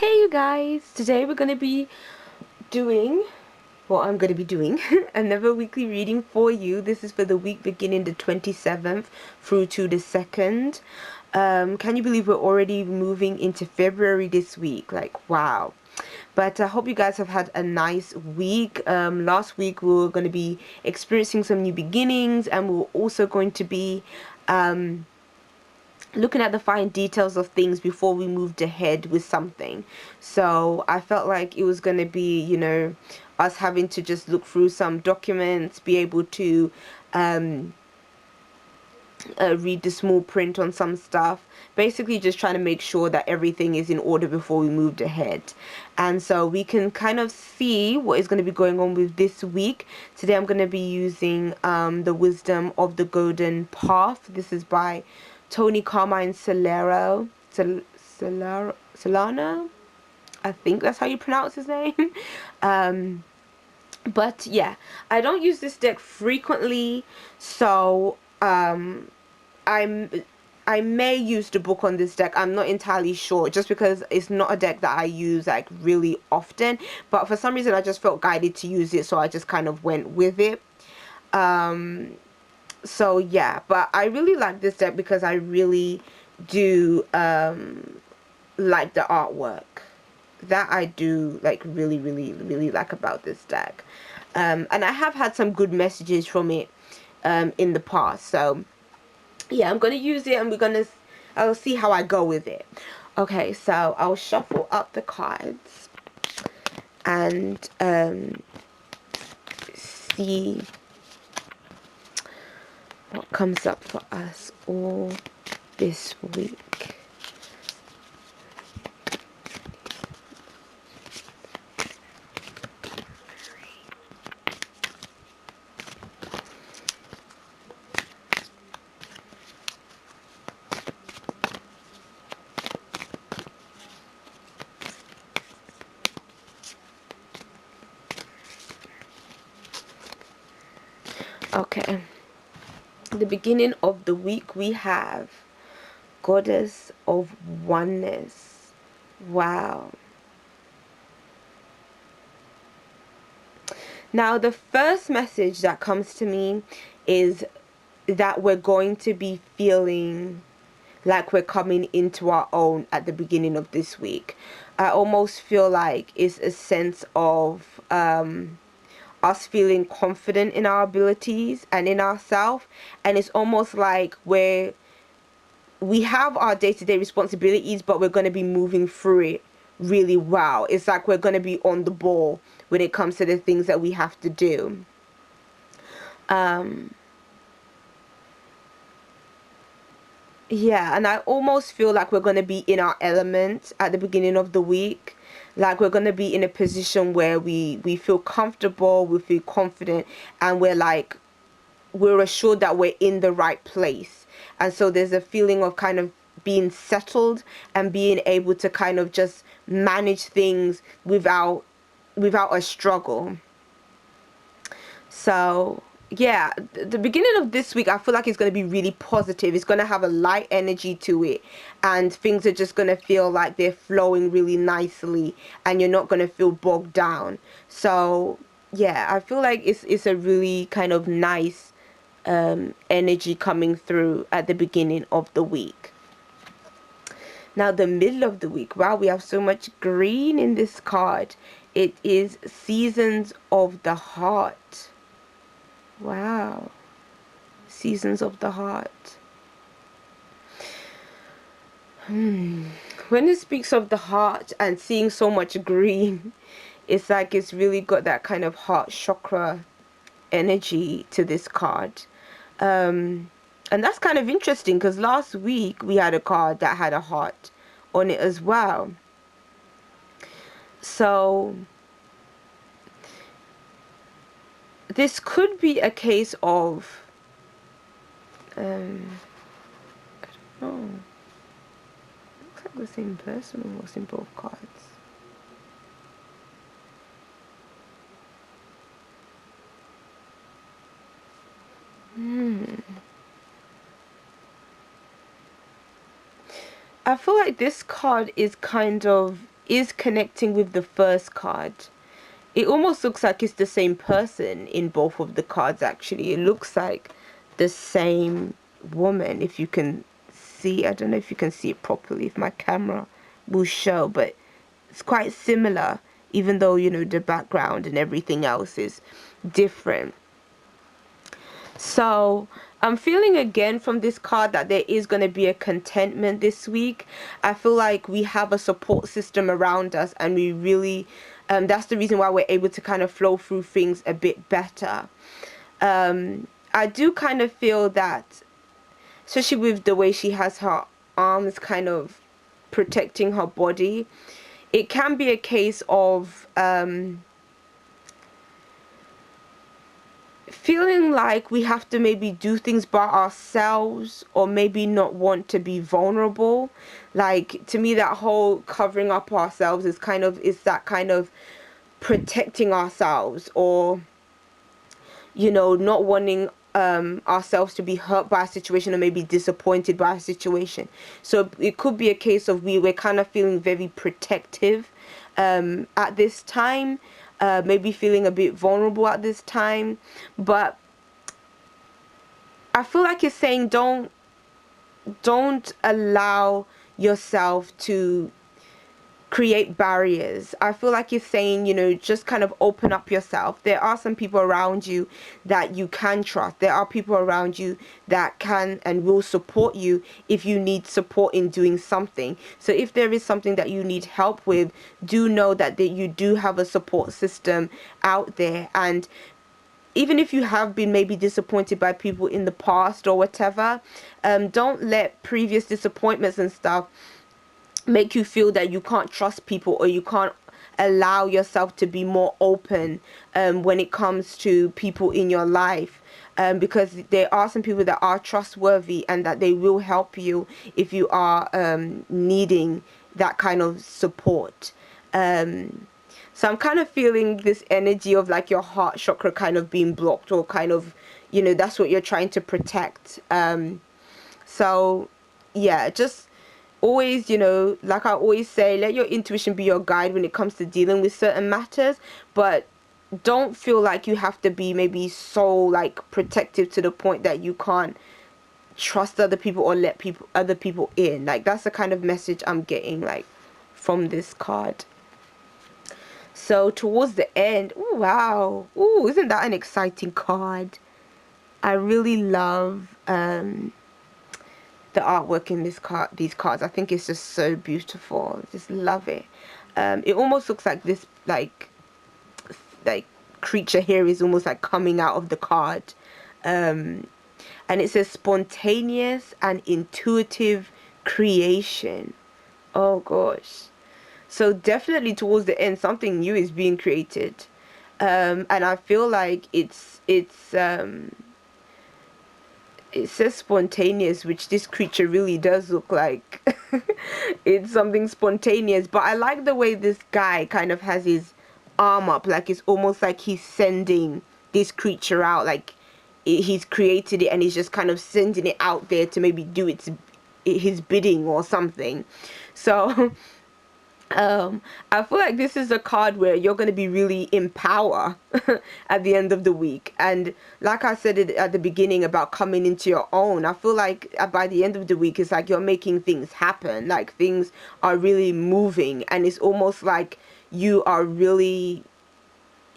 Hey you guys, today we're going to be doing, I'm going to be doing another weekly reading for you. This is for the week beginning the 27th through to the 2nd. Can you believe we're already moving into February this week? Like, wow. But I hope you guys have had a nice week. Last week we were going to be experiencing some new beginnings, and we were also going to be looking at the fine details of things before we moved ahead with something. So I felt like it was going to be, us having to just look through some documents, be able to read the small print on some stuff, basically just trying to make sure that everything is in order before we moved ahead. And so we can kind of see what is going to be going on with this week. Today I'm going to be using The Wisdom of the Golden Path. This is by Tony Carmine Solano. I think that's how you pronounce his name. But yeah, I don't use this deck frequently, so I may use the book on this deck. I'm not entirely sure, just because it's not a deck that I use like really often, but for some reason I just felt guided to use it, so I just kind of went with it. So yeah, but I really like this deck because I really do like the artwork. That I do like really like about this deck. And I have had some good messages from it in the past. So yeah, I'm gonna use it, and I'll see how I go with it. Okay, so I'll shuffle up the cards and see what comes up for us all this week. Okay, the beginning of the week we have Goddess of Oneness. Wow. Now the first message that comes to me is that we're going to be feeling like we're coming into our own at the beginning of this week. I almost feel like it's a sense of us feeling confident in our abilities and in ourselves, and it's almost like we have our day-to-day responsibilities, but we're going to be moving through it really well. It's like we're going to be on the ball when it comes to the things that we have to do. Yeah, and I almost feel like we're going to be in our element at the beginning of the week. Like we're going to be in a position where we feel comfortable, we feel confident, and we're assured that we're in the right place. And so there's a feeling of kind of being settled and being able to kind of just manage things without a struggle. So yeah, the beginning of this week I feel like it's going to be really positive. It's going to have a light energy to it, and things are just going to feel like they're flowing really nicely, and you're not going to feel bogged down. So yeah, I feel like it's a really kind of nice energy coming through at the beginning of the week. Now the middle of the week, wow, we have so much green in this card. It is Seasons of the Heart. Wow. Seasons of the Heart. When it speaks of the heart and seeing so much green, it's like it's really got that kind of heart chakra energy to this card. And that's kind of interesting because last week we had a card that had a heart on it as well. So this could be a case of I don't know. Looks like the same person almost in both cards. I feel like this card is kind of is connecting with the first card. It almost looks like it's the same person in both of the cards, actually. It looks like the same woman, if you can see. I don't know if you can see it properly, if my camera will show, but it's quite similar, even though, you know, the background and everything else is different. So I'm feeling again from this card that there is going to be a contentment this week. I feel like we have a support system around us, and we really, that's the reason why we're able to kind of flow through things a bit better. I do kind of feel that, especially with the way she has her arms kind of protecting her body, it can be a case of feeling like we have to maybe do things by ourselves, or maybe not want to be vulnerable. Like, to me, that whole covering up ourselves is that kind of protecting ourselves, or, you know, not wanting ourselves to be hurt by a situation, or maybe disappointed by a situation. So it could be a case of we're kind of feeling very protective at this time, maybe feeling a bit vulnerable at this time. But I feel like it's saying don't allow yourself to create barriers. I feel like it's saying, you know, just kind of open up yourself. There are some people around you that you can trust. There are people around you that can and will support you if you need support in doing something. So if there is something that you need help with, do know that you do have a support system out there. And even if you have been maybe disappointed by people in the past or whatever, don't let previous disappointments and stuff make you feel that you can't trust people, or you can't allow yourself to be more open when it comes to people in your life, because there are some people that are trustworthy and that they will help you if you are needing that kind of support. So I'm kind of feeling this energy of like your heart chakra kind of being blocked, or kind of, you know, that's what you're trying to protect. So yeah, just always, you know, like I always say, let your intuition be your guide when it comes to dealing with certain matters, but don't feel like you have to be maybe so like protective to the point that you can't trust other people or let other people in. Like, that's the kind of message I'm getting, like, from this card. So towards the end, ooh, wow, ooh, isn't that an exciting card? I really love the artwork in these cards. I think it's just so beautiful. Just love it. It almost looks like this like creature here is almost like coming out of the card. And it says spontaneous and intuitive creation. Oh gosh. So definitely towards the end, something new is being created. And I feel like it says spontaneous, which this creature really does look like. It's something spontaneous. But I like the way this guy kind of has his arm up, like it's almost like he's sending this creature out, like he's created it and he's just kind of sending it out there to maybe do his bidding or something. So I feel like this is a card where you're going to be really in power at the end of the week. And like I said at the beginning about coming into your own, I feel like by the end of the week, it's like you're making things happen. Like, things are really moving, and it's almost like you are really,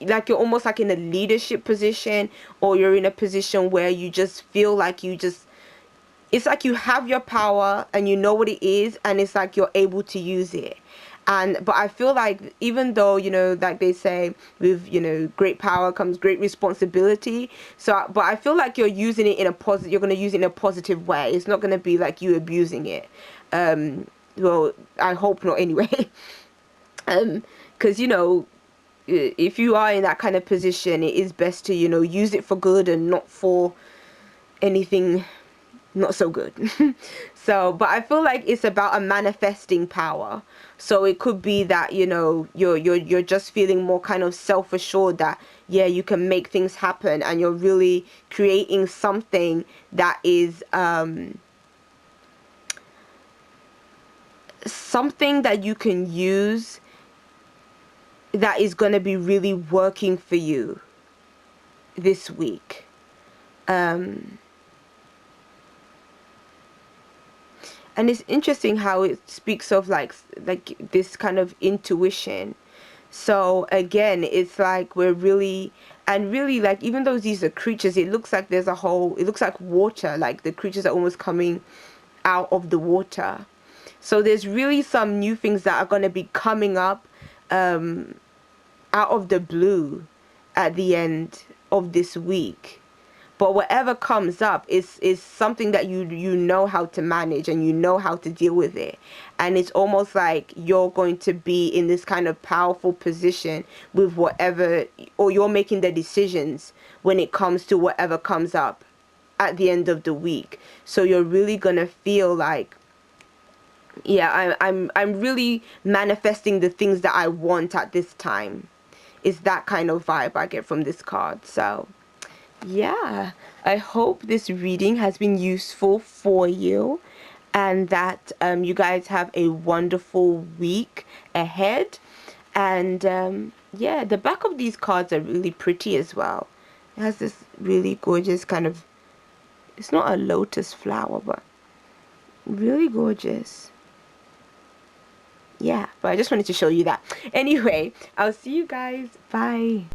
like, you're almost like in a leadership position, or you're in a position where you just feel like it's like you have your power and you know what it is, and it's like you're able to use it. But I feel like, even though, you know, like they say, with, you know, great power comes great responsibility. So, but I feel like you're using it in a positive, you're going to use it in a positive way. It's not going to be like you abusing it. Well, I hope not anyway. Because, you know, if you are in that kind of position, it is best to, you know, use it for good and not for anything not so good. So, but I feel like it's about a manifesting power. So it could be that, you know, you're just feeling more kind of self-assured that, yeah, you can make things happen, and you're really creating something that is something that you can use that is going to be really working for you this week. And it's interesting how it speaks of like this kind of intuition. So again, it's like we're really, and really, like, even though these are creatures, it looks like there's a whole, it looks like water, like the creatures are almost coming out of the water. So there's really some new things that are going to be coming up out of the blue at the end of this week. But whatever comes up is something that you know how to manage, and you know how to deal with it. And it's almost like you're going to be in this kind of powerful position with whatever, or you're making the decisions when it comes to whatever comes up at the end of the week. So you're really gonna feel like, yeah, I'm really manifesting the things that I want at this time. Is that kind of vibe I get from this card. So yeah, I hope this reading has been useful for you, and that you guys have a wonderful week ahead. And yeah, the back of these cards are really pretty as well. It has this really gorgeous kind of, it's not a lotus flower, but really gorgeous. Yeah, but I just wanted to show you that. Anyway, I'll see you guys. Bye.